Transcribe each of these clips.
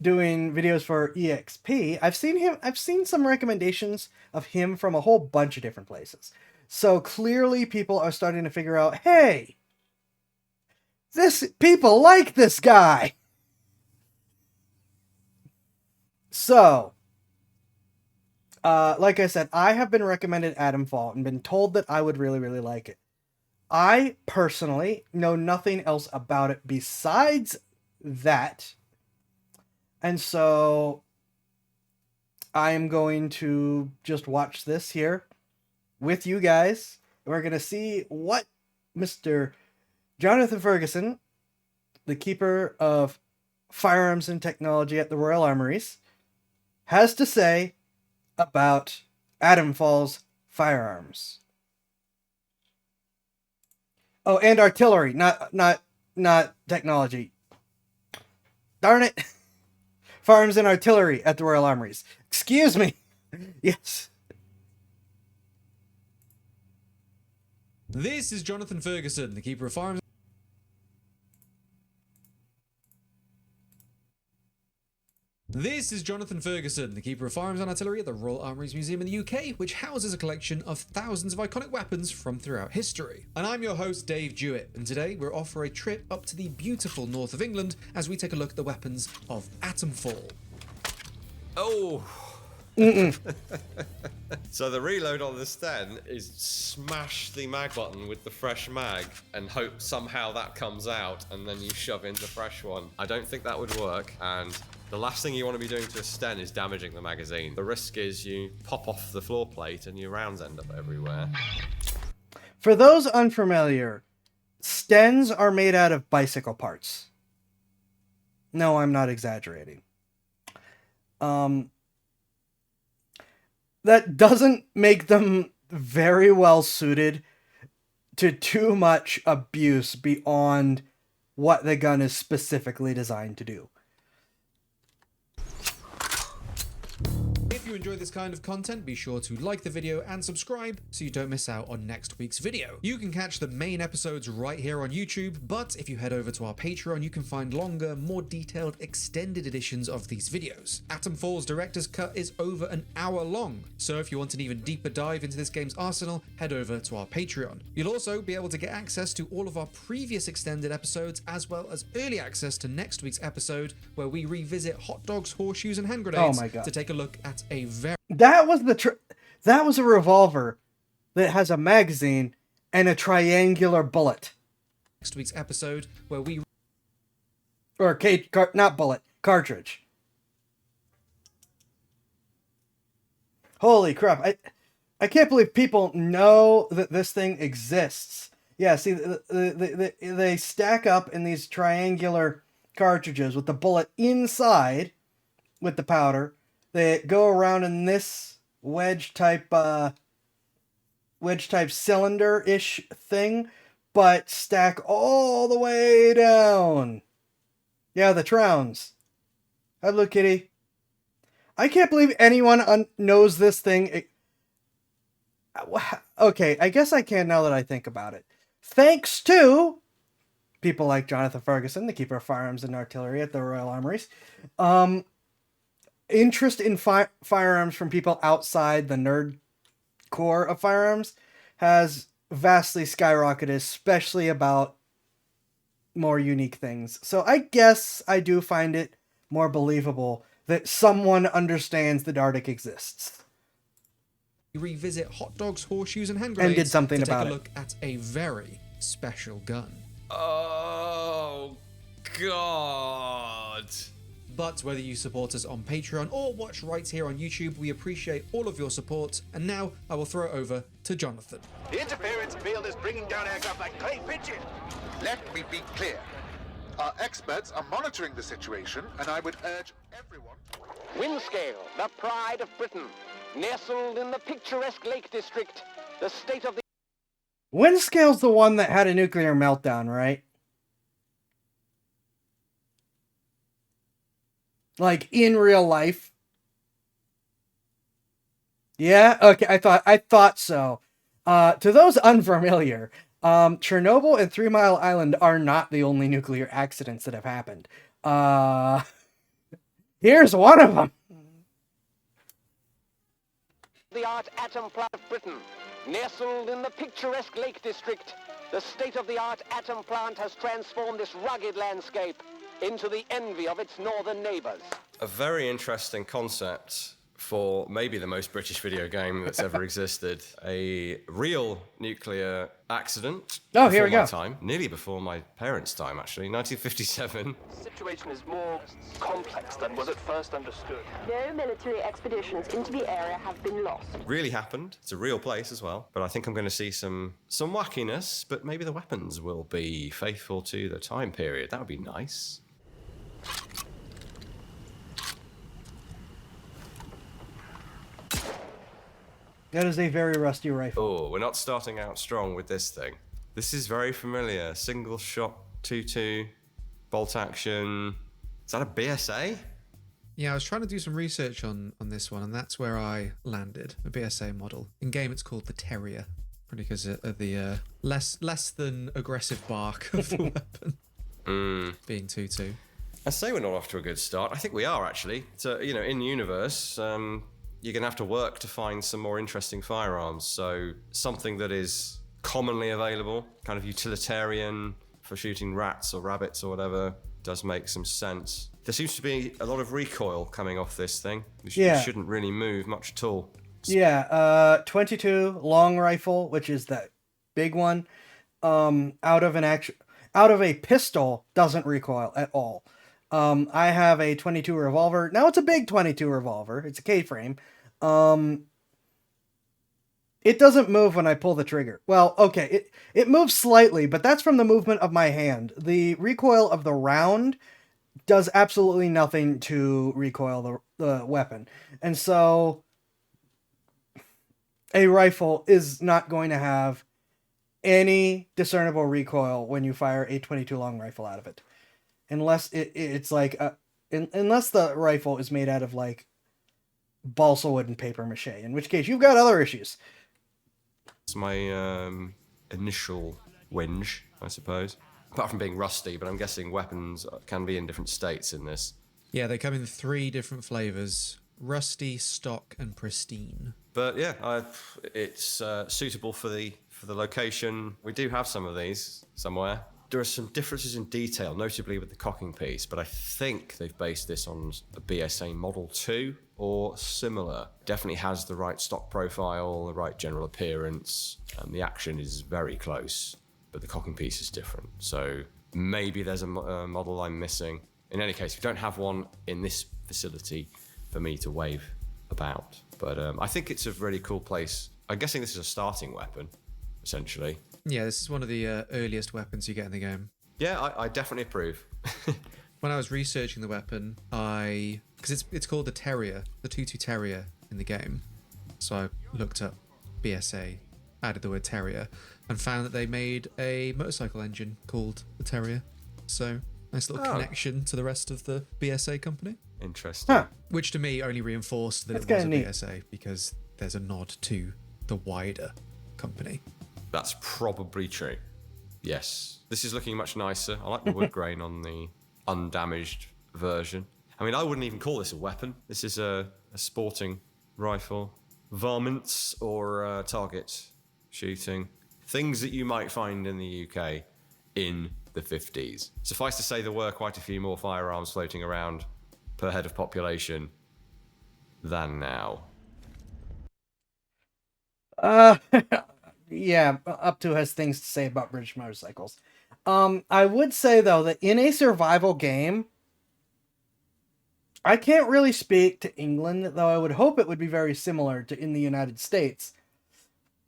doing videos for EXP, I've seen some recommendations of him from a whole bunch of different places. So clearly people are starting to figure out, hey, people like this guy. So, like I said, I have been recommended Atomfall and been told that I would really, really like it. I personally know nothing else about it besides that. And so I'm going to just watch this here with you guys. We're going to see what Mr. Jonathan Ferguson, the keeper of firearms and technology at the Royal Armories, has to say about Atomfall's firearms. Oh, and artillery, not technology. Darn it. Firearms and artillery at the Royal Armories. Excuse me. Yes. This is Jonathan Ferguson, the keeper of firearms. This is Jonathan Ferguson, the keeper of firearms and artillery at the Royal Armouries Museum in the UK, which houses a collection of thousands of iconic weapons from throughout history. And I'm your host, Dave Jewett, and today we're off for a trip up to the beautiful north of England as we take a look at the weapons of Atomfall. Oh! So the reload on this then is smash the mag button with the fresh mag and hope somehow that comes out and then you shove in the fresh one. I don't think that would work, and the last thing you want to be doing to a Sten is damaging the magazine. The risk is you pop off the floor plate and your rounds end up everywhere. For those unfamiliar, Stens are made out of bicycle parts. No, I'm not exaggerating. That doesn't make them very well suited to too much abuse beyond what the gun is specifically designed to do. If you enjoy this kind of content, be sure to like the video and subscribe so you don't miss out on next week's video. You can catch the main episodes right here on YouTube, but if you head over to our Patreon, you can find longer, more detailed, extended editions of these videos. Atomfall's director's cut is over an hour long, so if you want an even deeper dive into this game's arsenal, head over to our Patreon. You'll also be able to get access to all of our previous extended episodes, as well as early access to next week's episode, where we revisit hot dogs, horseshoes, and hand grenades to take a look at a very... That was a revolver that has a magazine and a triangular bullet. Next week's episode, where we... Or not bullet, cartridge. Holy crap. I can't believe people know that this thing exists. Yeah, see, they stack up in these triangular cartridges with the bullet inside with the powder. They go around in this wedge type cylinder-ish thing, but stack all the way down. Yeah, the Trowns. Hello, kitty. I can't believe anyone knows this thing. Okay, I guess I can now that I think about it. Thanks to people like Jonathan Ferguson, the keeper of firearms and artillery at the Royal Armories. Interest in firearms from people outside the nerd core of firearms has vastly skyrocketed, especially about more unique things. So I guess I do find it more believable that someone understands that Arctic exists. Revisit hot dogs, horseshoes, and hand grenades and did something to about take a look at a very special gun. Oh, God. But whether you support us on Patreon or watch right here on YouTube, we appreciate all of your support. And now I will throw it over to Jonathan. The interference field is bringing down aircraft like clay pigeon. Let me be clear. Our experts are monitoring the situation, and I would urge everyone... Windscale, the pride of Britain, nestled in the picturesque Lake District, the state of the... Windscale's the one that had a nuclear meltdown, right? Like, in real life? Yeah? Okay, I thought so. To those unfamiliar, Chernobyl and 3 Mile Island are not the only nuclear accidents that have happened. Here's one of them. The art atom plant of Britain, nestled in the picturesque Lake District, the state-of-the-art atom plant has transformed this rugged landscape into the envy of its northern neighbors. A very interesting concept for maybe the most British video game that's ever existed. A real nuclear accident. Oh, here we before my go. time, nearly before my parents' time, actually, 1957. The situation is more complex than was at first understood. No military expeditions into the area have been lost. Really happened. It's a real place as well. But I think I'm going to see some wackiness, but maybe the weapons will be faithful to the time period. That would be nice. That is a very rusty rifle. Oh, we're not starting out strong with this thing. This is very familiar. Single shot 2.2, bolt action. Is that a BSA? Yeah, I was trying to do some research on this one, and that's where I landed. A BSA model. In game, it's called the Terrier, probably because of the less than aggressive bark of the weapon being 2.2. I say we're not off to a good start. I think we are, actually. So, you know, in universe, you're going to have to work to find some more interesting firearms. So something that is commonly available, kind of utilitarian for shooting rats or rabbits or whatever, does make some sense. There seems to be a lot of recoil coming off this thing. You shouldn't really move much at all. Yeah, 22 long rifle, which is that big one, out of a pistol doesn't recoil at all. I have a 22 revolver. Now it's a big 22 revolver. It's a K-frame. It doesn't move when I pull the trigger. Well, okay, it moves slightly, but that's from the movement of my hand. The recoil of the round does absolutely nothing to recoil the weapon. And so a rifle is not going to have any discernible recoil when you fire a 22 long rifle out of it. Unless it's like unless the rifle is made out of like balsa wood and paper mache, in which case you've got other issues. It's my initial whinge, I suppose. Apart from being rusty, but I'm guessing weapons can be in different states in this. Yeah, they come in 3 different flavors: rusty, stock, and pristine. But yeah, it's suitable for the location. We do have some of these somewhere. There are some differences in detail, notably with the cocking piece, but I think they've based this on a BSA Model 2 or similar. Definitely has the right stock profile, the right general appearance, and the action is very close, but the cocking piece is different. So maybe there's a model I'm missing. In any case, we don't have one in this facility for me to wave about. But I think it's a really cool place. I'm guessing this is a starting weapon, essentially. Yeah, this is one of the earliest weapons you get in the game. Yeah, I definitely approve. When I was researching the weapon, because it's called the Terrier, the 2.2 Terrier in the game. So I looked up BSA, added the word Terrier, and found that they made a motorcycle engine called the Terrier. So nice little connection to the rest of the BSA company. Interesting. Huh. Which to me only reinforced that That's it was a kinda neat. BSA because there's a nod to the wider company. That's probably true. Yes. This is looking much nicer. I like the wood grain on the undamaged version. I mean, I wouldn't even call this a weapon. This is a sporting rifle. Varmints or target shooting. Things that you might find in the UK in the 50s. Suffice to say, there were quite a few more firearms floating around per head of population than now. Yeah, Up to has things to say about British motorcycles. I would say though that in a survival game, I can't really speak to England, though I would hope it would be very similar to in the United States.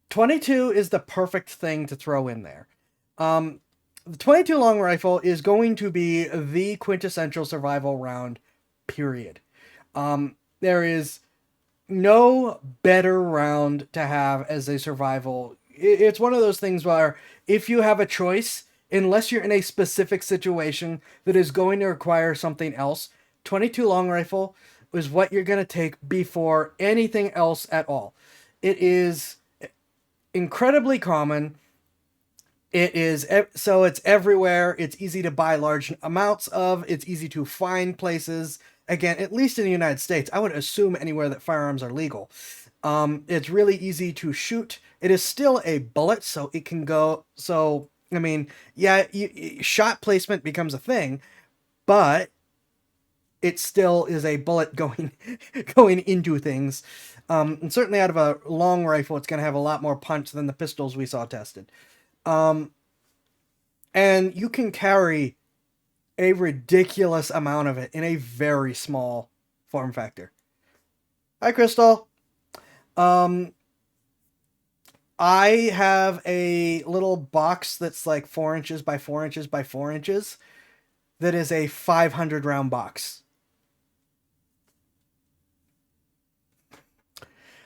22 is the perfect thing to throw in there. The 22 long rifle is going to be the quintessential survival round, period. There is no better round to have as a survival. It's one of those things where if you have a choice, unless you're in a specific situation that is going to require something else, 22 long rifle is what you're going to take before anything else at all. It is incredibly common. So it's everywhere. It's easy to buy large amounts of. It's easy to find places again, at least in the United States, I would assume anywhere that firearms are legal. It's really easy to shoot. It is still a bullet, so it can go. So, I mean, yeah, shot placement becomes a thing, but it still is a bullet going going into things. And certainly out of a long rifle, it's going to have a lot more punch than the pistols we saw tested. And you can carry a ridiculous amount of it in a very small form factor. Hi, Crystal. I have a little box that's like 4 inches by 4 inches by 4 inches. That is a 500 round box.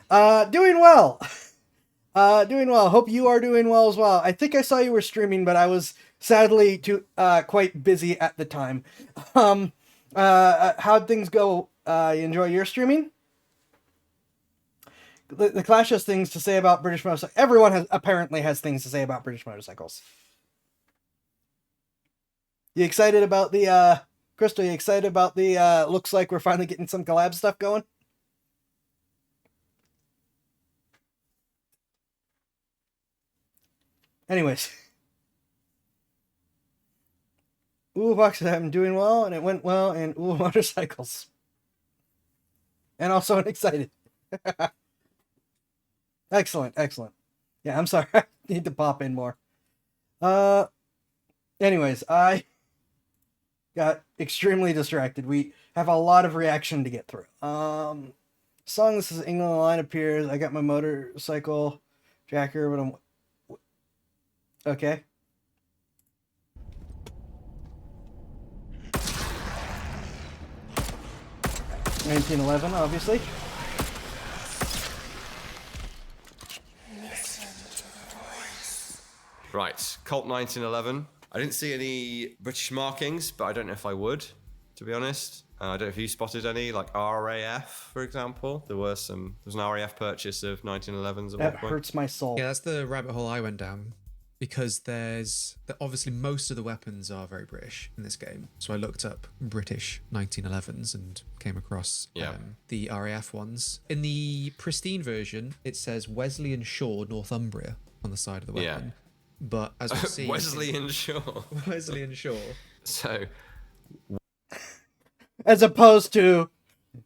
Doing well. Doing well. Hope you are doing well as well. I think I saw you were streaming, but I was sadly quite busy at the time. How'd things go? You enjoy your streaming? The Clash has things to say about British motorcycles. Everyone apparently has things to say about British motorcycles. You excited about the Crystal? You excited about the looks like we're finally getting some collab stuff going? Anyways. Ooh, Box, I'm doing well, and it went well, and ooh, motorcycles. And also I'm excited. Excellent, excellent. Yeah, I'm sorry. I need to pop in more. Anyways, I got extremely distracted. We have a lot of reaction to get through. Song, this is England Line appears. I got my motorcycle jacker, but I'm... Okay. 1911, obviously. Right, Colt 1911. I didn't see any British markings, but I don't know if I would, to be honest. I don't know if you spotted any, like RAF, for example. There was an RAF purchase of 1911s at That one point. hurts my soul. Yeah, that's the rabbit hole I went down. Because obviously most of the weapons are very British in this game. So I looked up British 1911s and came across the RAF ones. In the pristine version, it says Wesleyan Shaw, Northumbria on the side of the weapon. Yeah. But as we see... Wesleyan Shaw. Wesleyan Shaw. So... As opposed to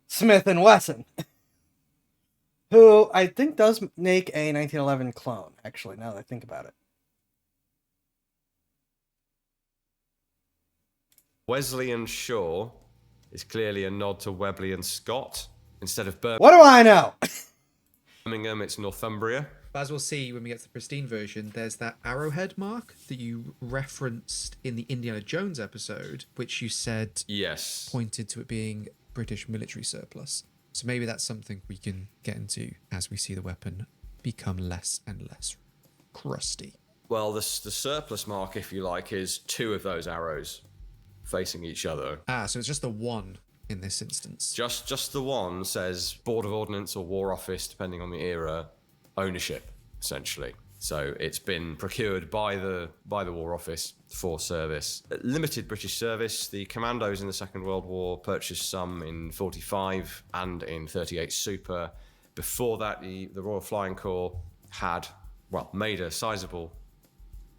Smith & Wesson. Who I think does make a 1911 clone, actually, now that I think about it. Wesleyan Shaw is clearly a nod to Webley and Scott. Instead of What do I know? Birmingham, it's Northumbria. But as we'll see when we get to the pristine version, there's that arrowhead mark that you referenced in the Indiana Jones episode, which you said pointed to it being British military surplus. So maybe that's something we can get into as we see the weapon become less and less crusty. Well, the surplus mark, if you like, is two of those arrows facing each other. Ah, so it's just the one in this instance. Just the one says Board of Ordnance or War Office, depending on the era, ownership, essentially. So it's been procured by the War Office for service. Limited British service. The commandos in the Second World War purchased some in 45 and in 38 Super. Before that, the Royal Flying Corps had, made a sizable,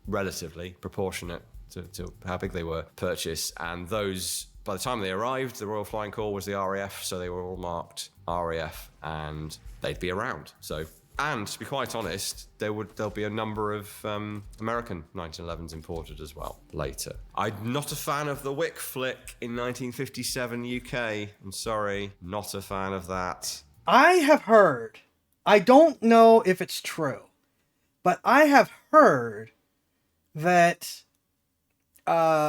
relatively proportionate to how big they were, purchase. And those, by the time they arrived, the Royal Flying Corps was the RAF, so they were all marked RAF, and they'd be around. So... And to be quite honest, there'll be a number of American 1911s imported as well later. I'm not a fan of the Wick flick in 1957 UK. I'm sorry, not a fan of that. I have heard, I don't know if it's true, but I have heard that Keanu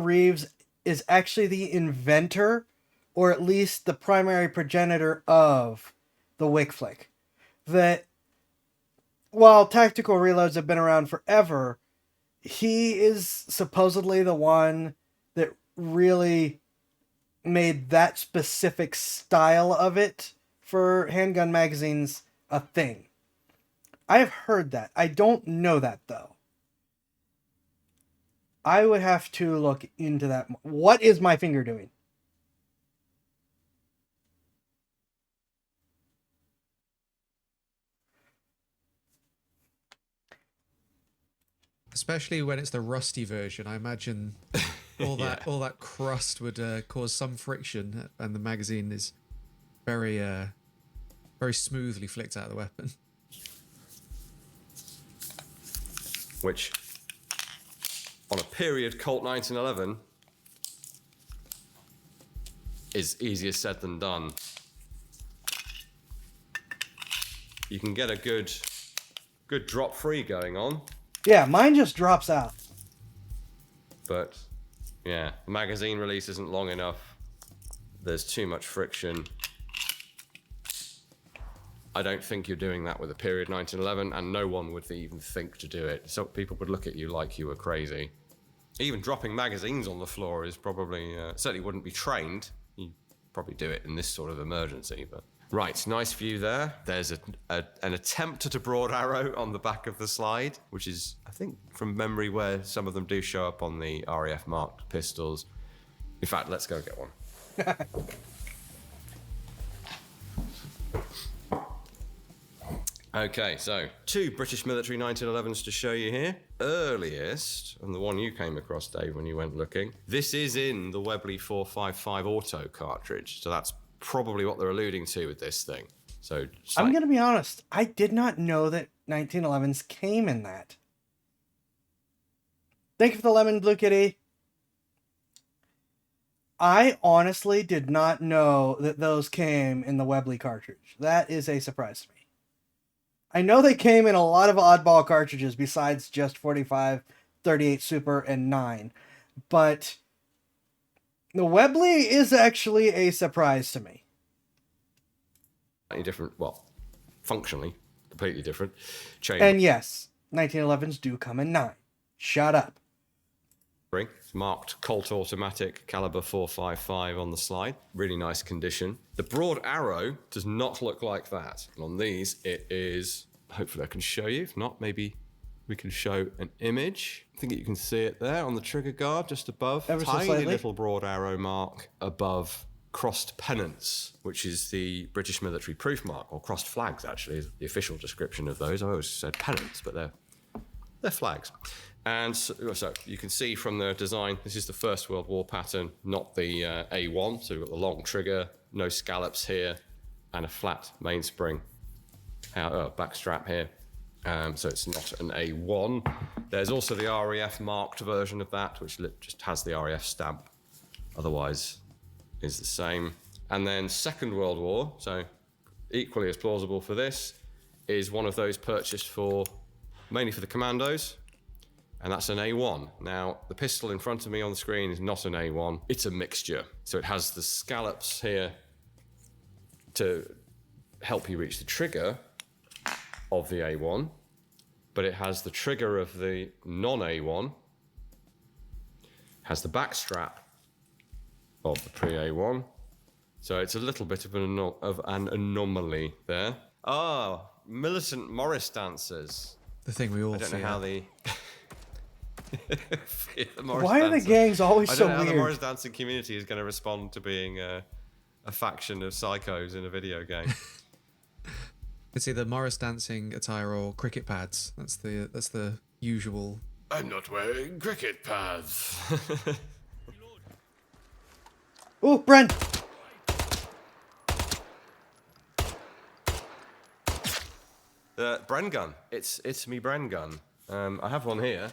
Reeves is actually the inventor, or at least the primary progenitor of the Wick flick. That while tactical reloads have been around forever, he is supposedly the one that really made that specific style of it for handgun magazines a thing. I have heard that. I don't know that, though. I would have to look into that. What is my finger doing? Especially when it's the rusty version, I imagine all that crust would cause some friction, and the magazine is very very smoothly flicked out of the weapon. Which, on a period Colt 1911, is easier said than done. You can get a good drop free going on. Yeah, mine just drops out. But yeah, the magazine release isn't long enough. There's too much friction. I don't think you're doing that with a period 1911, and no one would even think to do it. So people would look at you like you were crazy. Even dropping magazines on the floor is probably, certainly wouldn't be trained. You'd probably do it in this sort of emergency, but... Right, nice view there. There's an attempt at a broad arrow on the back of the slide, which is, I think, from memory, where some of them do show up on the RAF marked pistols. In fact, let's go get one. Okay, so 2 British military 1911s to show you here. Earliest, and the one you came across, Dave, when you went looking. This is in the Webley 455 Auto cartridge, so that's probably what they're alluding to with this thing. So I'm going to be honest. I did not know that 1911s came in that. Thank you for the lemon, Blue Kitty. I honestly did not know that those came in the Webley cartridge. That is a surprise to me. I know they came in a lot of oddball cartridges besides just 45, 38 Super, and 9. But the Webley is actually a surprise to me. Different, well, functionally, completely different. And yes, 1911s do come in 9. Shut up. It's marked Colt Automatic caliber 455 on the slide. Really nice condition. The broad arrow does not look like that. And on these, it is... Hopefully I can show you. If not, maybe we can show an image. I think you can see it there on the trigger guard, just above. Ever so tiny slightly. Little broad arrow mark above crossed pennants, which is the British military proof mark, or crossed flags, actually, is the official description of those. I always said pennants, but they're flags. And so you can see from the design, this is the First World War pattern, not the A1. So we've got the long trigger, no scallops here, and a flat mainspring. Back strap here. So it's not an A1. There's also the RAF marked version of that, which just has the RAF stamp. Otherwise, is the same. And then Second World War, so equally as plausible for this, is one of those purchased mainly for the commandos. And that's an A1. Now, the pistol in front of me on the screen is not an A1. It's a mixture. So it has the scallops here to help you reach the trigger of the A1, but it has the trigger of the non-A1, has the back strap of the pre-A1. So it's a little bit of an anomaly there. Militant Morris dancers. The thing we all I don't know fear. how the... Why are the gangs always so I don't know how the weird? Morris dancing community is going to respond to being a faction of psychos in a video game. It's either Morris dancing attire or cricket pads. That's the usual. I'm not wearing cricket pads. Oh, Brent! The Bren gun. It's me Bren gun. I have one here.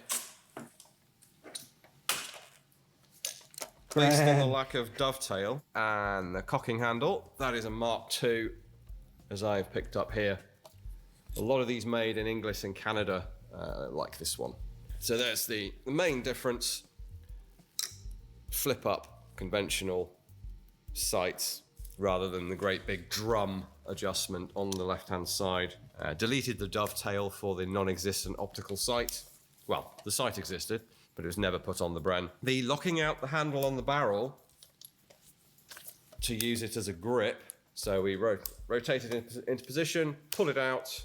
Based on the lack of dovetail and the cocking handle, that is a Mark II, as I've picked up here. A lot of these made in English and Canada, like this one. So there's the main difference. Flip up conventional sights rather than the great big drum adjustment on the left-hand side. Deleted the dovetail for the non-existent optical sight. Well, the sight existed, but it was never put on the Bren. The locking out the handle on the barrel to use it as a grip. So we rotate it into position, pull it out,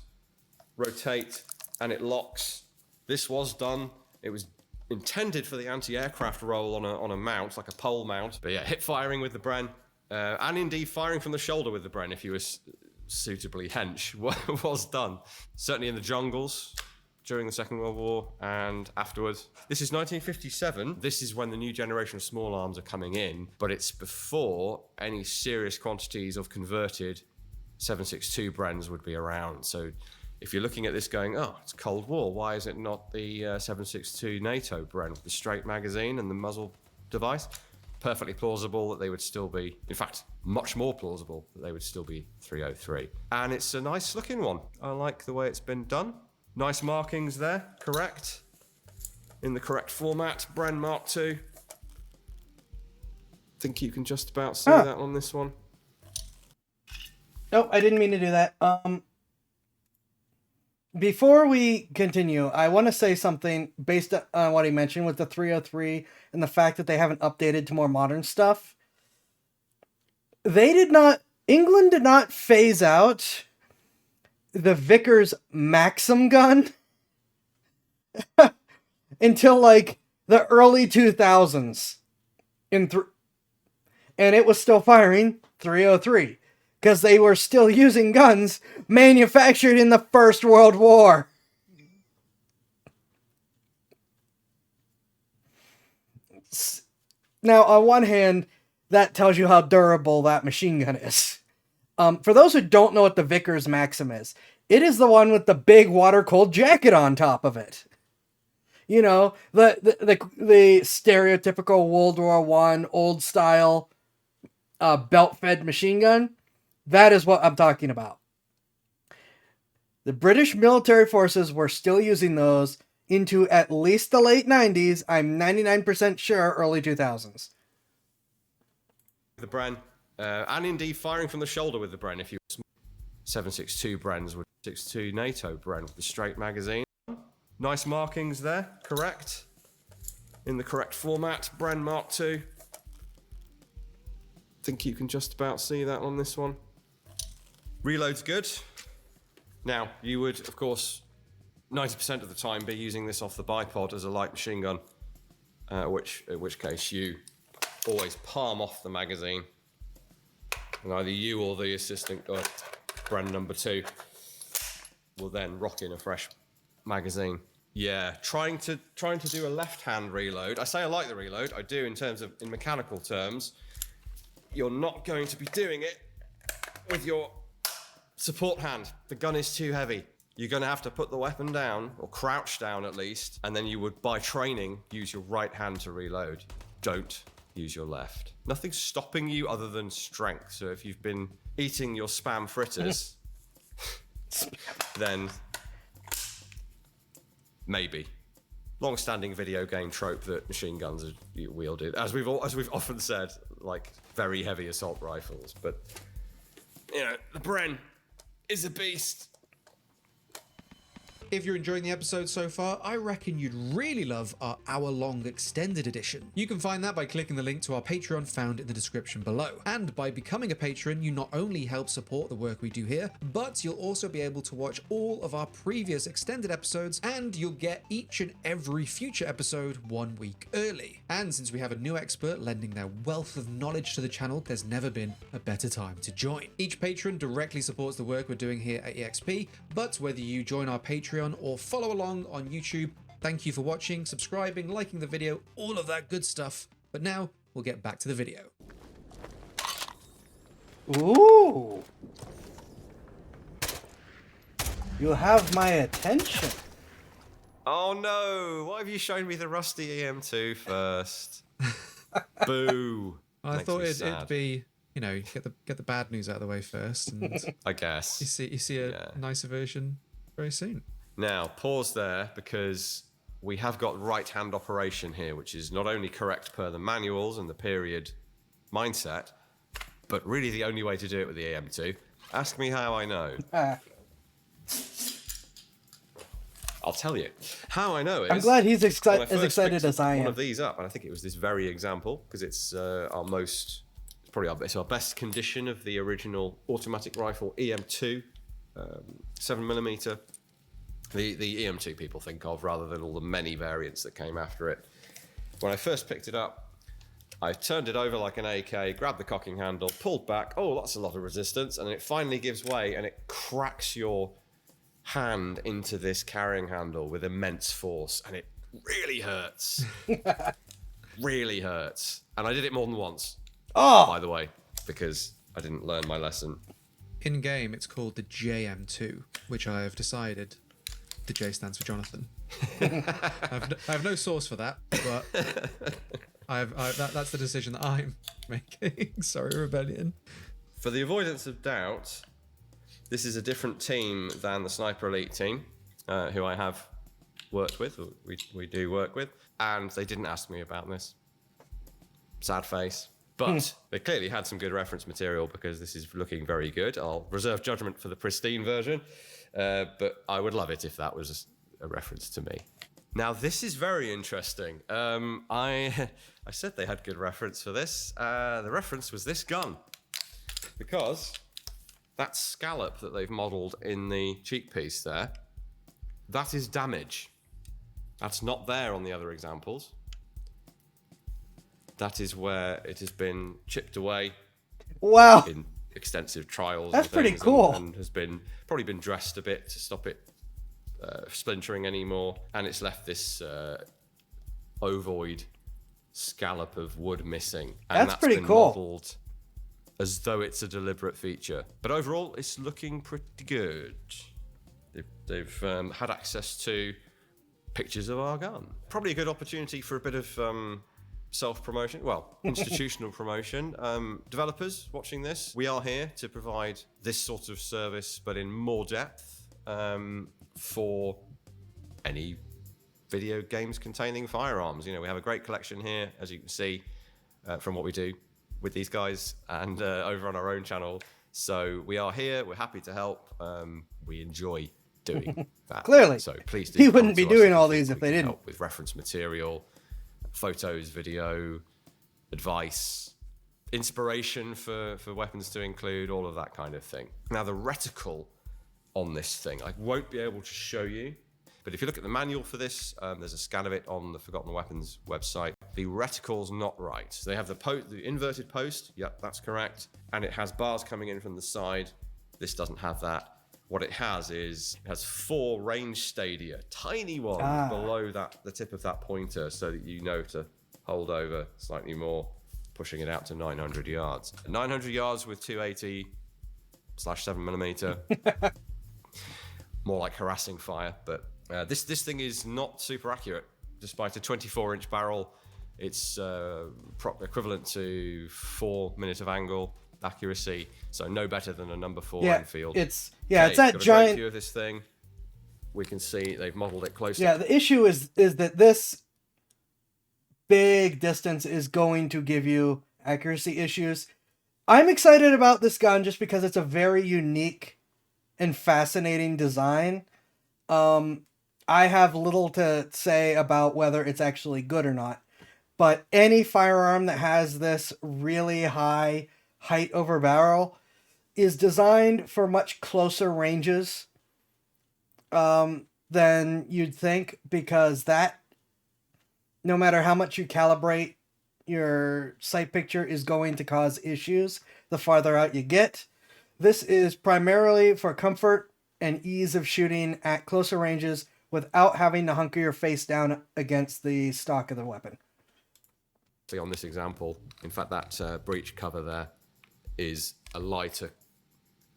rotate, and it locks. This was done. It was intended for the anti-aircraft role on a mount, like a pole mount. But yeah, hip firing with the Bren, and indeed firing from the shoulder with the Bren, if you were suitably hench, was done. Certainly in the jungles during the Second World War and afterwards. This is 1957. This is when the new generation of small arms are coming in, but it's before any serious quantities of converted 7.62 Brens would be around. So if you're looking at this going, oh, it's Cold War, why is it not the 7.62 NATO Bren with the straight magazine and the muzzle device? Perfectly plausible that they would still be, in fact, much more plausible that they would still be 303. And it's a nice looking one. I like the way it's been done. Nice markings there, correct. In the correct format, Bren Mark II. Think you can just about see that on this one. Nope, I didn't mean to do that. Before we continue, I want to say something based on what he mentioned with the 303 and the fact that they haven't updated to more modern stuff. England did not phase out the Vickers Maxim gun until like the early 2000s. And it was still firing 303. Because they were still using guns manufactured in the First World War. Now, on one hand, that tells you how durable that machine gun is. For those who don't know what the Vickers Maxim is, it is the one with the big water-cooled jacket on top of it. You know, the stereotypical World War I, old-style, belt-fed machine gun. That is what I'm talking about. The British military forces were still using those into at least the late 90s. I'm 99% sure early 2000s. The Bren, and indeed firing from the shoulder with the Bren, if you 7.62 Brens with 6.2 NATO Bren with the straight magazine. Nice markings there, correct. In the correct format, Bren Mark II. Think you can just about see that on this one. Reload's good. Now, you would, of course, 90% of the time be using this off the bipod as a light machine gun, in which case you always palm off the magazine, and either you or the assistant Bren number 2 will then rock in a fresh magazine. Yeah, trying to do a left-hand reload. I say I like the reload. I do in mechanical terms. You're not going to be doing it with your support hand. The gun is too heavy. You're going to have to put the weapon down, or crouch down at least, and then you would, by training, use your right hand to reload. Don't use your left. Nothing's stopping you other than strength. So if you've been eating your Spam fritters, then maybe. Long-standing video game trope that machine guns are wielded, as we've often said, like very heavy assault rifles. But you know, the Bren is a beast. If you're enjoying the episode so far, I reckon you'd really love our hour-long extended edition. You can find that by clicking the link to our Patreon found in the description below. And by becoming a patron, you not only help support the work we do here, but you'll also be able to watch all of our previous extended episodes, and you'll get each and every future episode 1 week early. And since we have a new expert lending their wealth of knowledge to the channel, there's never been a better time to join. Each patron directly supports the work we're doing here at EXP, but whether you join our Patreon or follow along on YouTube, thank you for watching, subscribing, liking the video, all of that good stuff. But now we'll get back to the video. Ooh. You have my attention. Oh no! Why have you shown me the rusty EM2 first? Boo! I Makes thought me it'd sad. be, you know, get the bad news out of the way first, and I guess. you see a nicer version very soon. Now, pause there, because we have got right-hand operation here, which is not only correct per the manuals and the period mindset, but really the only way to do it with the AM2. Ask me how I know. I'll tell you. How I know is... I'm glad he's as when I first excited picked as I am. one of these up, and I think it was this very example, because it's our most... It's our best condition of the original automatic rifle EM2, 7mm the EM2 people think of, rather than all the many variants that came after it. When I first picked it up, I turned it over like an AK, grabbed the cocking handle, pulled back. Oh, that's a lot of resistance. And it finally gives way and it cracks your hand into this carrying handle with immense force. And it really hurts. Really hurts. And I did it more than once, by the way, because I didn't learn my lesson. In game, it's called the JM2, which I have decided the J stands for Jonathan. I have no source for that, but that's the decision that I'm making. Sorry, Rebellion. For the avoidance of doubt, this is a different team than the Sniper Elite team, who I have worked with, or we do work with, and they didn't ask me about this. Sad face. But they clearly had some good reference material, because this is looking very good. I'll reserve judgment for the pristine version, but I would love it if that was a reference to me. Now, this is very interesting. I said they had good reference for this. The reference was this gun, because that scallop that they've modelled in the cheek piece there, that is damage. That's not there on the other examples. That is where it has been chipped away. Wow. In extensive trials. That's and pretty things, cool. And has probably been dressed a bit to stop it splintering anymore, and it's left this ovoid scallop of wood missing, and that's pretty been cool. modelled as though it's a deliberate feature. But overall, it's looking pretty good. They've had access to pictures of our gun. Probably a good opportunity for a bit of self-promotion, well, institutional promotion. Developers watching this, we are here to provide this sort of service, but in more depth, for any video games containing firearms. You know, we have a great collection here, as you can see, from what we do with these guys and over on our own channel. So we are here, we're happy to help. We enjoy doing that. Clearly. So please do. He wouldn't come be to us doing you all think these we if they can didn't. help with reference material, photos, video, advice, inspiration for weapons to include, all of that kind of thing. Now, the reticle on this thing, I won't be able to show you, but if you look at the manual for this, there's a scan of it on the Forgotten Weapons website. The reticle's not right. So they have the inverted post, yep, that's correct, and it has bars coming in from the side. This doesn't have that. What it has is, it has 4 range stadia, tiny ones below the tip of that pointer, so that you know to hold over slightly more, pushing it out to 900 yards. 900 yards with 280/7mm. More like harassing fire, but this thing is not super accurate. Despite a 24-inch barrel, it's equivalent to 4 minutes of angle accuracy, so no better than a number 4 Enfield. It's Got that a giant great view of this thing. We can see they've modelled it closely. Yeah, the issue is that this big distance is going to give you accuracy issues. I'm excited about this gun just because it's a very unique and fascinating design. I have little to say about whether it's actually good or not, but any firearm that has this really high height over barrel is designed for much closer ranges than you'd think, because that, no matter how much you calibrate your sight picture, is going to cause issues the farther out you get. This is primarily for comfort and ease of shooting at closer ranges without having to hunker your face down against the stock of the weapon. See, on this example, in fact, that breech cover there is a lighter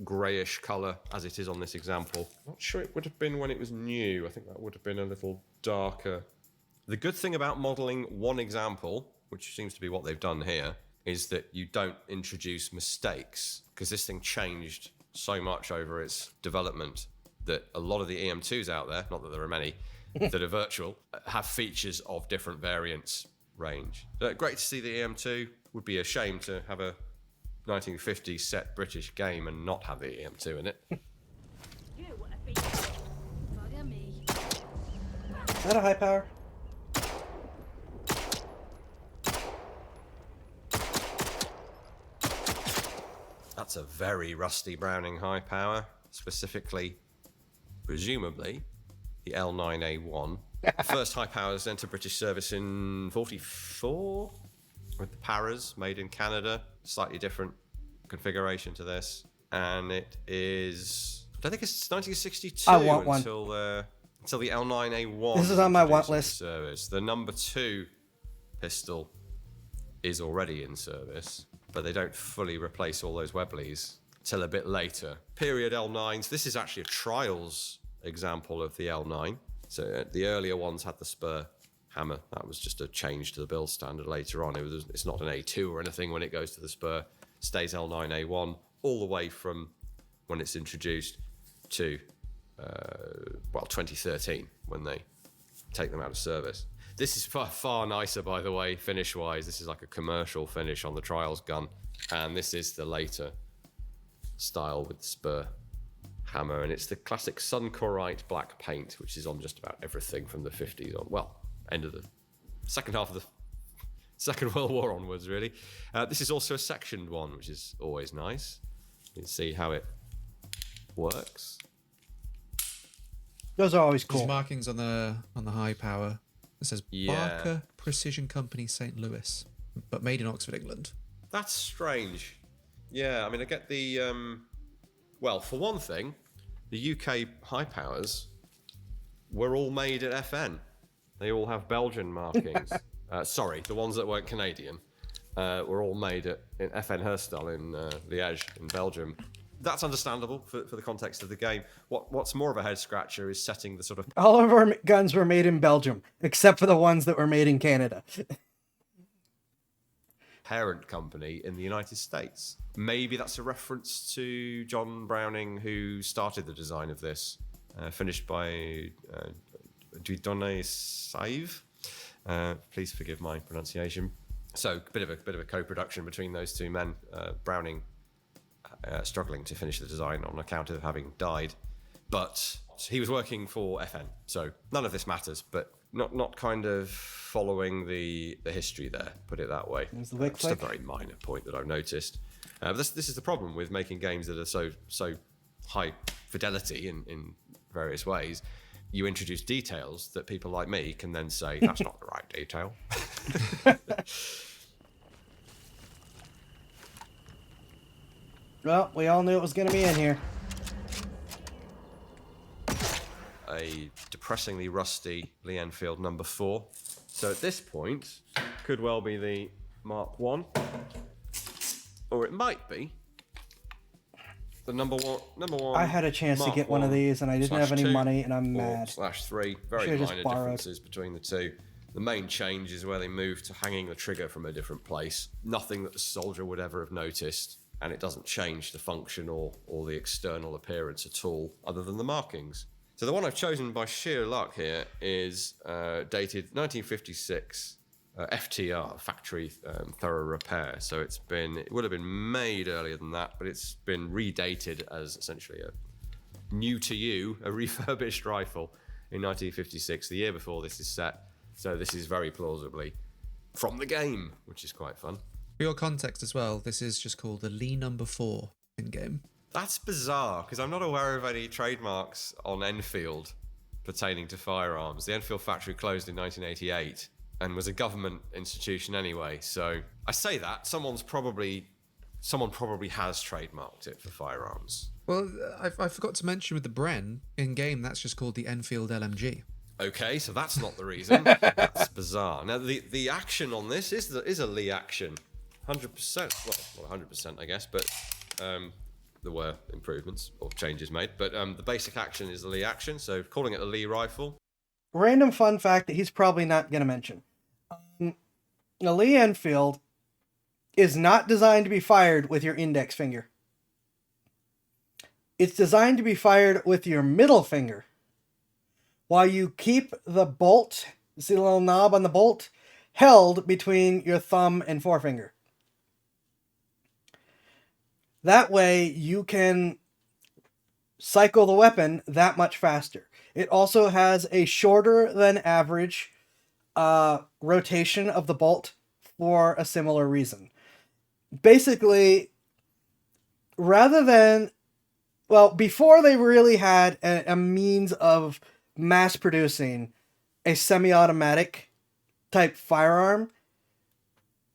greyish colour as it is on this example. Not sure it would have been when it was new. I think that would have been a little darker. The good thing about modelling one example, which seems to be what they've done here, is that you don't introduce mistakes, because this thing changed so much over its development that a lot of the EM2s out there, not that there are many, that are virtual, have features of different variants range. Great to see the EM2. Would be a shame to have a 1950s set British game and not have the EM2 in it. Is that a high power? That's a very rusty Browning high power, specifically, presumably, the L9A1. The first high powers entered British service in 44 with the Paras, made in Canada. Slightly different configuration to this. And it is, I don't think it's 1962 I want one. until the L9A1. This is on my want introduced into list. Service. The number 2 pistol is already in service, but they don't fully replace all those Webleys till a bit later. Period L9s. This is actually a trials example of the L9. So the earlier ones had the spur hammer. That was just a change to the build standard later on. It's not an A2 or anything when it goes to the spur. Stays L9A1 all the way from when it's introduced to 2013 when they take them out of service. This is far nicer, by the way, finish-wise. This is like a commercial finish on the Trials gun. And this is the later style with the spur hammer. And it's the classic Suncorite black paint, which is on just about everything from the 50s on. Well, end of the second half of the Second World War onwards, really. This is also a sectioned one, which is always nice. You can see how it works. Those are always cool. There's markings on the high power. It says Barker Precision Company, St. Louis, but made in Oxford, England. That's strange. Yeah, I mean, I get the... well, for one thing, the UK high powers were all made at FN. They all have Belgian markings. Sorry, the ones that weren't Canadian were all made in FN Herstal in Liège in Belgium. That's understandable for the context of the game. What's more of a head scratcher is setting the sort of... All of our guns were made in Belgium, except for the ones that were made in Canada. parent company in the United States. Maybe that's a reference to John Browning, who started the design of this, finished by Dieudonné Saive. Please forgive my pronunciation. So a bit of a co-production between those two men. Browning struggling to finish the design on account of having died, but he was working for FN, so none of this matters. But not kind of following the history there, put it that way. Just a very minor point that I've noticed. This is the problem with making games that are so high fidelity in various ways. You introduce details that people like me can then say, that's not the right detail. Well, we all knew it was going to be in here. A depressingly rusty Lee Enfield number 4. So at this point, could well be the Mark 1. Or it might be the number one. I had a chance to get one of these and I didn't have any money and I'm mad. /3. Very minor differences between the two. The main change is where they move to hanging the trigger from a different place. Nothing that the soldier would ever have noticed, and it doesn't change the function or the external appearance at all, other than the markings. So the one I've chosen by sheer luck here is dated 1956, FTR, factory thorough repair. So it would have been made earlier than that, but it's been redated as essentially a new to you, a refurbished rifle in 1956, the year before this is set. So this is very plausibly from the game, which is quite fun. For your context as well, this is just called the Lee number 4 in-game. That's bizarre, because I'm not aware of any trademarks on Enfield pertaining to firearms. The Enfield factory closed in 1988 and was a government institution anyway. So I say that someone probably has trademarked it for firearms. Well, I forgot to mention with the Bren in-game, that's just called the Enfield LMG. Okay, so that's not the reason. That's bizarre. Now, the action on this is a Lee action. 100%. Well, 100%, I guess, but there were improvements or changes made. But the basic action is the Lee action, so calling it the Lee rifle. Random fun fact that he's probably not going to mention. The Lee Enfield is not designed to be fired with your index finger. It's designed to be fired with your middle finger, while you keep the bolt, see the little knob on the bolt, held between your thumb and forefinger. That way you can cycle the weapon that much faster. It also has a shorter than average rotation of the bolt for a similar reason. Basically, rather than... Well, before they really had a means of mass producing a semi-automatic type firearm,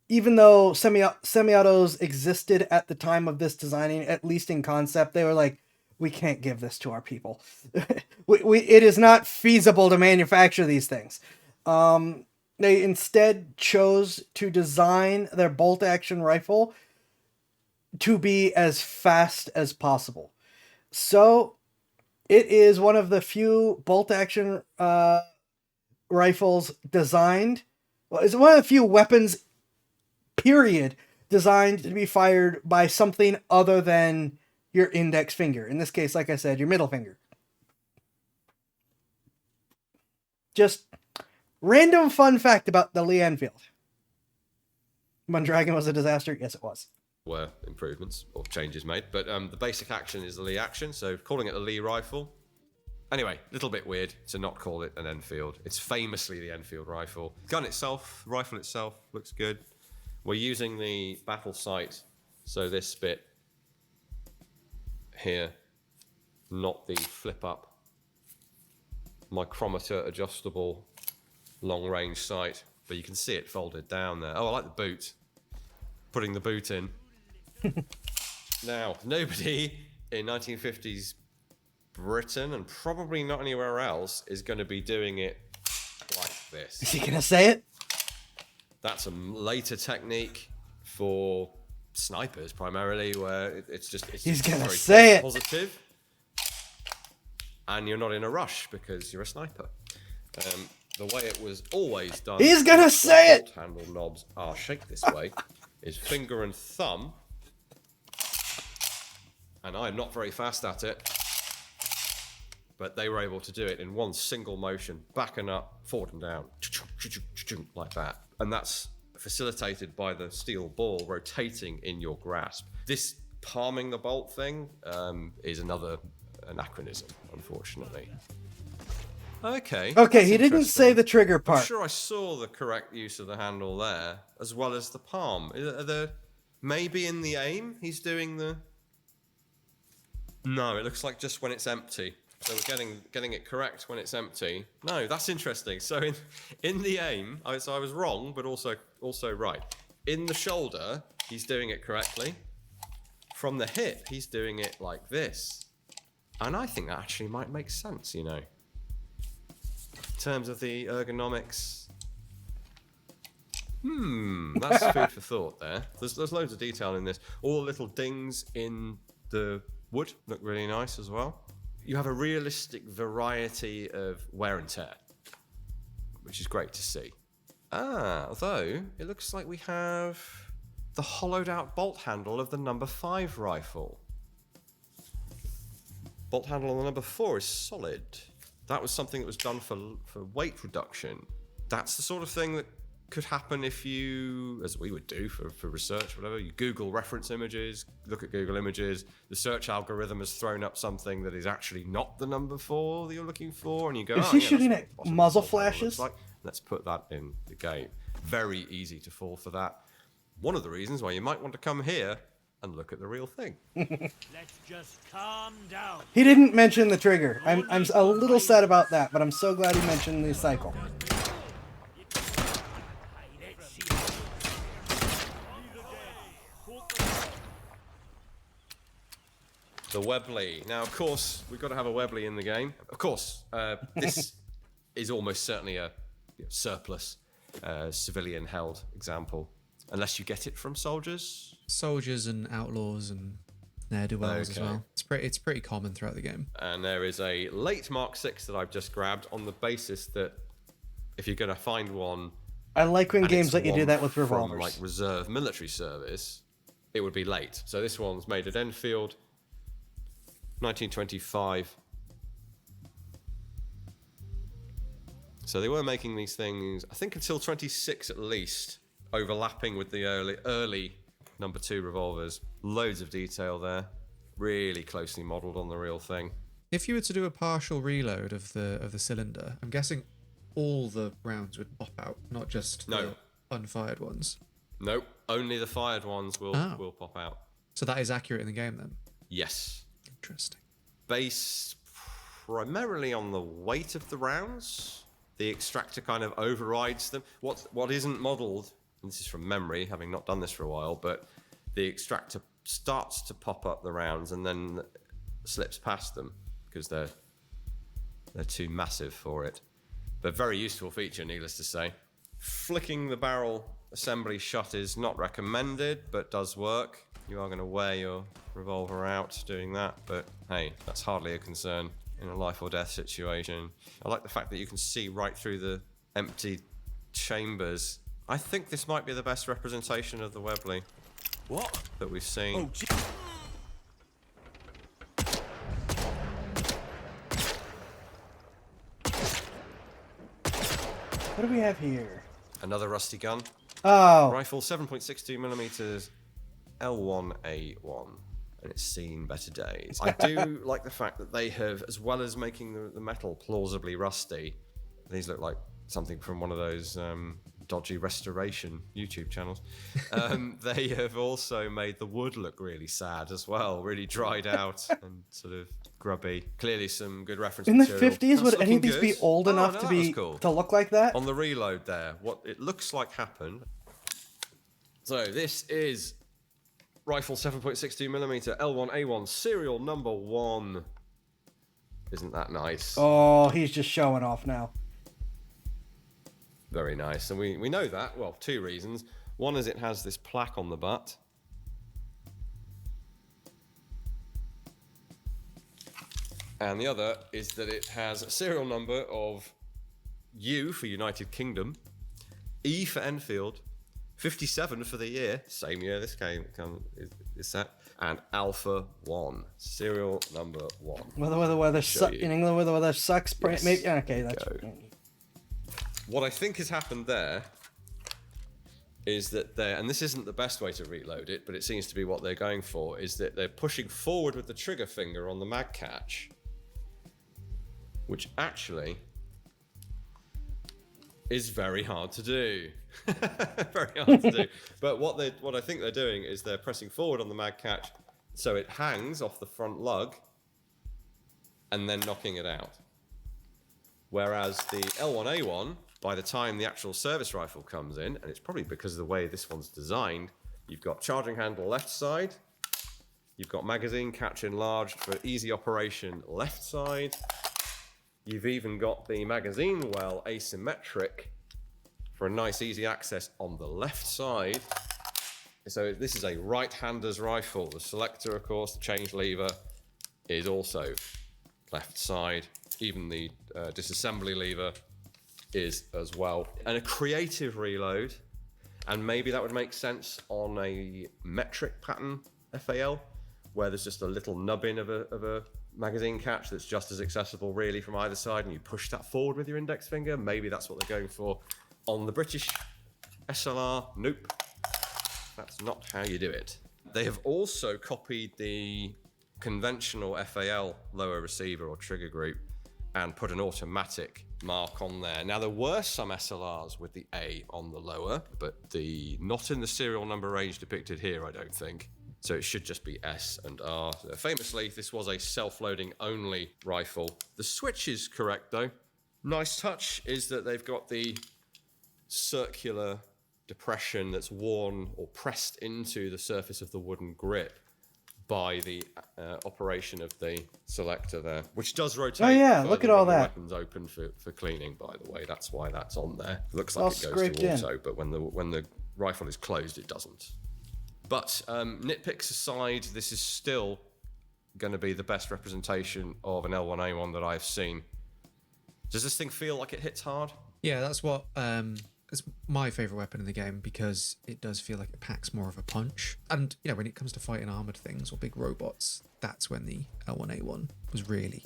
even though semi-autos existed at the time of this designing, at least in concept, they were like, we can't give this to our people. It is not feasible to manufacture these things. They instead chose to design their bolt-action rifle to be as fast as possible. So it is one of the few bolt-action rifles designed. Well, it's one of the few weapons, period, designed to be fired by something other than your index finger. In this case, like I said, your middle finger. Just random fun fact about the Lee Enfield. Mondragon was a disaster? Yes, it was. Were improvements or changes made, but the basic action is the Lee action, so calling it the Lee rifle. Anyway, a little bit weird to not call it an Enfield. It's famously the Enfield rifle. Gun itself, rifle itself, looks good. We're using the battle sight, so this bit here, not the flip up micrometer adjustable long range sight, but you can see it folded down there. Oh, I like the boot. Putting the boot in. Now, nobody in 1950s Britain, and probably not anywhere else, is going to be doing it like this. Is he going to say it? That's a later technique for snipers, primarily, where He's going to say it. Positive, and you're not in a rush because you're a sniper. The way it was always done. He's going to say it. Handle knobs are shake this way. Is finger and thumb, and I'm not very fast at it, but they were able to do it in one single motion, backing up, forward and down, like that. And that's facilitated by the steel ball rotating in your grasp. This palming the bolt thing is another anachronism, unfortunately. Okay, he didn't say the trigger part. I'm sure I saw the correct use of the handle there, as well as the palm. Are there, maybe in the aim, he's doing the... No, it looks like just when it's empty. So we're getting it correct when it's empty. No, that's interesting. So in the aim, so I was wrong, but also right. In the shoulder, he's doing it correctly. From the hip, he's doing it like this. And I think that actually might make sense, you know. In terms of the ergonomics. That's food for thought there. There's loads of detail in this. All the little dings in the wood look really nice as well. You have a realistic variety of wear and tear, which is great to see. Although it looks like we have the hollowed out bolt handle of the number 5 rifle. Bolt handle on the number 4 is solid. That was something that was done for weight reduction. That's the sort of thing that could happen if you, as we would do for research, whatever, you Google reference images, look at Google Images, the search algorithm has thrown up something that is actually not the number 4 that you're looking for, and you go, is he shooting at muzzle flashes? Like, let's put that in the game. Very easy to fall for that. One of the reasons why you might want to come here and look at the real thing. Let's just calm down. He didn't mention the trigger. I'm a little sad about that, but I'm so glad he mentioned the cycle. The Webley. Now, of course, we've got to have a Webley in the game. Of course, this is almost certainly a surplus, civilian-held example, unless you get it from soldiers. Soldiers and outlaws and ne'er-do-wells as well. It's pretty common throughout the game. And there is a late Mark 6 that I've just grabbed on the basis that if you're going to find one, I like when games let you do that with revolvers. From like reserve military service, it would be late. So this one's made at Enfield, 1925. So they were making these things, I think, until 26 at least, overlapping with the early number 2 revolvers. Loads of detail there, really closely modelled on the real thing. If you were to do a partial reload of the cylinder, I'm guessing all the rounds would pop out, not just the unfired ones. Nope, only the fired ones will pop out. So that is accurate in the game then? Yes. Interesting. Base, primarily on the weight of the rounds. The extractor kind of overrides them. What isn't modelled, and this is from memory, having not done this for a while, but the extractor starts to pop up the rounds and then slips past them because they're too massive for it. But very useful feature, needless to say. Flicking the barrel assembly shut is not recommended, but does work. You are going to wear your revolver out doing that, but hey, that's hardly a concern in a life or death situation. I like the fact that you can see right through the empty chambers. I think this might be the best representation of the Webley that we've seen. What do we have here? Another rusty gun. Oh. Rifle 7.62 millimeters L1A1. And it's seen better days. I do like the fact that they have, as well as making the metal plausibly rusty, these look like something from one of those dodgy restoration YouTube channels. They have also made the wood look really sad as well, really dried out and sort of grubby. Clearly some good reference In the material. 50s, That's would any of looking these be good. old Oh, enough no, to that was be cool. to look like that? On the reload there, what it looks like happened. So this is Rifle 7.62mm L1A1 serial number 1. Isn't that nice? Oh, he's just showing off now. Very nice. And we know that, well, 2 reasons. One is it has this plaque on the butt. And the other is that it has a serial number of U for United Kingdom, E for Enfield, 57 for the year, same year this game is set, and Alpha 1, serial number 1. Whether in England, whether sucks. Yes. Maybe, okay, that's. What I think has happened there is that and this isn't the best way to reload it, but it seems to be what they're going for, is that they're pushing forward with the trigger finger on the mag catch, which actually is very hard to do. Very hard to do. But what I think they're doing is they're pressing forward on the mag catch so it hangs off the front lug and then knocking it out. Whereas the L1A1, by the time the actual service rifle comes in, and it's probably because of the way this one's designed, you've got charging handle left side, you've got magazine catch enlarged for easy operation left side, you've even got the magazine well asymmetric for a nice easy access on the left side. So this is a right-hander's rifle. The selector, of course, the change lever is also left side. Even the disassembly lever is as well. And a creative reload, and maybe that would make sense on a metric pattern FAL, where there's just a little nubbin of a magazine catch that's just as accessible really from either side, and you push that forward with your index finger. Maybe that's what they're going for. On the British SLR, nope. That's not how you do it. They have also copied the conventional FAL lower receiver or trigger group and put an automatic mark on there. Now, there were some SLRs with the A on the lower, but not in the serial number range depicted here, I don't think. So it should just be S and R. Famously, this was a self-loading only rifle. The switch is correct, though. Nice touch is that they've got the circular depression that's worn or pressed into the surface of the wooden grip by the operation of the selector there, which does rotate. Oh yeah, further look at all when the that. weapon's open for cleaning, by the way. That's why that's on there. It looks like All it goes scraped to in. auto, but when the rifle is closed, it doesn't. But nitpicks aside, this is still going to be the best representation of an L1A1 that I've seen. Does this thing feel like it hits hard? Yeah, that's what it's my favorite weapon in the game, because it does feel like it packs more of a punch. And you know, when it comes to fighting armored things or big robots, that's when the L1A1 was really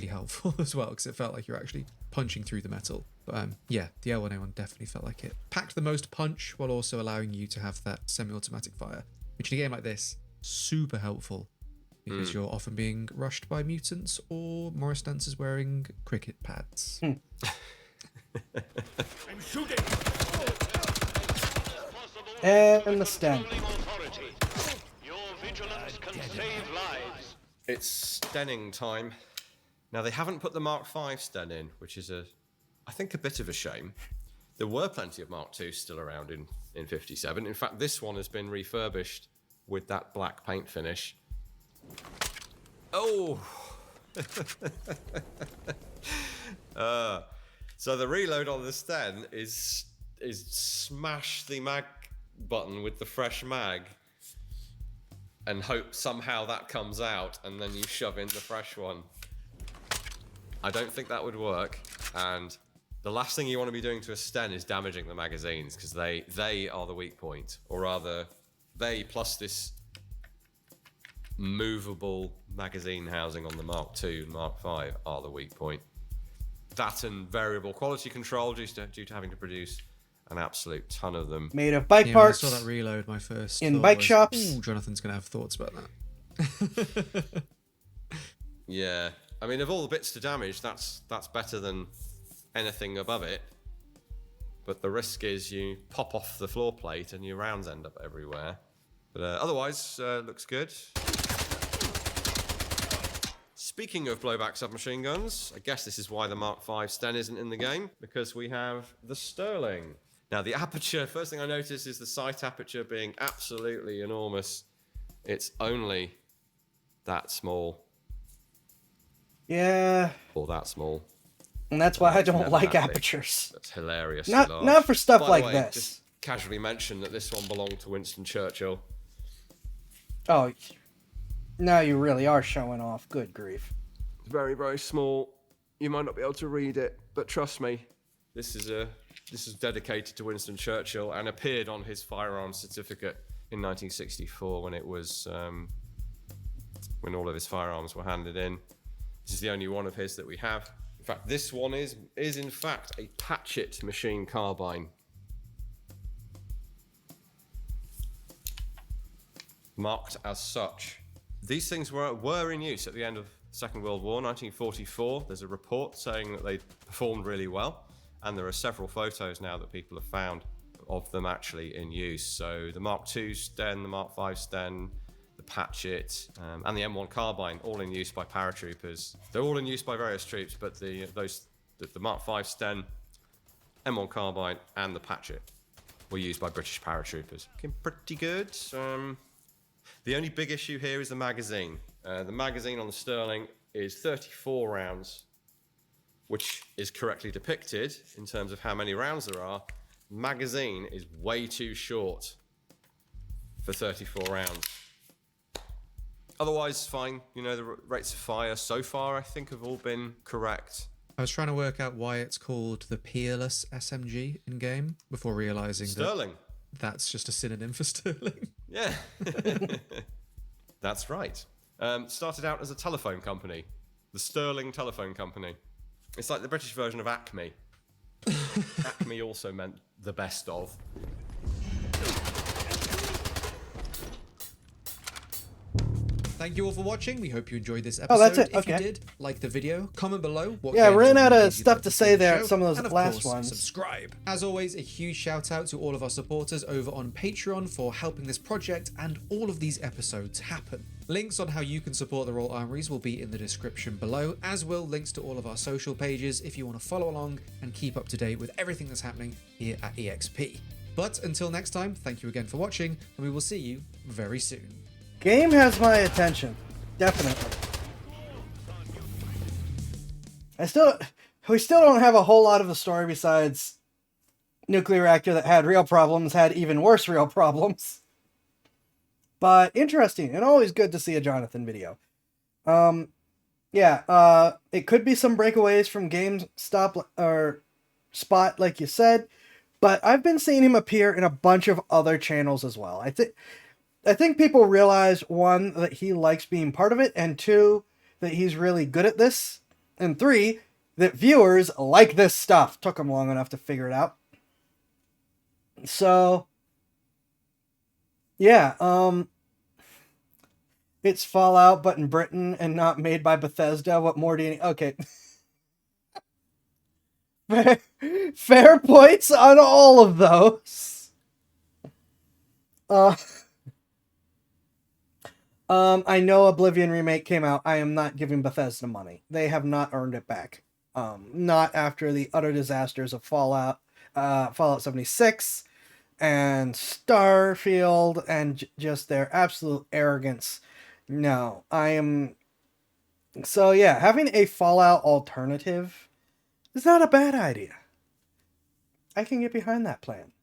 helpful as well, because it felt like you're actually punching through the metal. But yeah, the L1A1 definitely felt like it packed the most punch while also allowing you to have that semi-automatic fire, which in a game like this, super helpful, because you're often being rushed by mutants or Morris dancers wearing cricket pads. I'm shooting. And the stem. Your vigilance can save lives. It's stenning time. Now, they haven't put the Mark V Sten in, which is, I think, a bit of a shame. There were plenty of Mark IIs still around in 57. In fact, this one has been refurbished with that black paint finish. Oh! So the reload on the Sten is smash the mag button with the fresh mag and hope somehow that comes out and then you shove in the fresh one. I don't think that would work, and the last thing you want to be doing to a Sten is damaging the magazines, because they are the weak point, or rather they plus this movable magazine housing on the Mark II and Mark V are the weak point. That and variable quality control due to having to produce an absolute ton of them. Made of bike When parts. I saw that reload, my first in thought bike was, shops. Ooh, Jonathan's going to have thoughts about that. Yeah, I mean, of all the bits to damage, that's better than anything above it. But the risk is you pop off the floor plate and your rounds end up everywhere. But otherwise, looks good. Speaking of blowback submachine guns, I guess this is why the Mark V Sten isn't in the game, because we have the Sterling. Now, the aperture, first thing I notice is the sight aperture being absolutely enormous. It's only that small. Yeah. Or that small. And that's why I don't Never like that big. apertures. That's hilarious. Not for stuff By the like way, this. Just casually mention that this one belonged to Winston Churchill. Oh, now you really are showing off. Good grief. It's very, very small. You might not be able to read it, but trust me, this is dedicated to Winston Churchill and appeared on his firearms certificate in 1964 when it was when all of his firearms were handed in. This is the only one of his that we have. In fact, this one is in fact a Patchett machine carbine. Marked as such. These things were in use at the end of the Second World War, 1944. There's a report saying that they performed really well, and there are several photos now that people have found of them actually in use. So the Mark II Sten, the Mark V Sten, the Patchett, and the M1 carbine, all in use by paratroopers. They're all in use by various troops, but the Mark V Sten, M1 carbine, and the Patchett were used by British paratroopers. Looking pretty good. The only big issue here is the magazine. The magazine on the Sterling is 34 rounds, which is correctly depicted in terms of how many rounds there are. Magazine is way too short for 34 rounds. Otherwise, fine. You know, the rates of fire so far, I think, have all been correct. I was trying to work out why it's called the Peerless SMG in game before realizing Sterling. That's just a synonym for Sterling. Yeah. That's right. Started out as a telephone company. The Sterling Telephone Company. It's like the British version of Acme. Acme also meant the best of. Thank you all for watching. We hope you enjoyed this episode. Oh, that's it. If you Okay. did, like the video, comment below what Yeah, games ran or out of movies you'd stuff like to see say on the there show, at some of those and last course, ones. subscribe. As always, a huge shout out to all of our supporters over on Patreon for helping this project and all of these episodes happen. Links on how you can support the Roll Armories will be in the description below, as will links to all of our social pages if you want to follow along and keep up to date with everything that's happening here at EXP. But until next time, thank you again for watching, and we will see you very soon. Game has my attention. Definitely. We still don't have a whole lot of the story besides nuclear reactor that had real problems, had even worse real problems. But interesting, and always good to see a Jonathan video. It could be some breakaways from GameStop or Spot, like you said, but I've been seeing him appear in a bunch of other channels as well. I think people realize, one, that he likes being part of it, and two, that he's really good at this, and three, that viewers like this stuff. Took them long enough to figure it out. So, yeah, it's Fallout, but in Britain and not made by Bethesda. What more do you need? Okay. Fair points on all of those. I know Oblivion remake came out. I am not giving Bethesda money. They have not earned it back. Not after the utter disasters of Fallout 76, and Starfield, and just their absolute arrogance. No, I am. So yeah, having a Fallout alternative is not a bad idea. I can get behind that plan.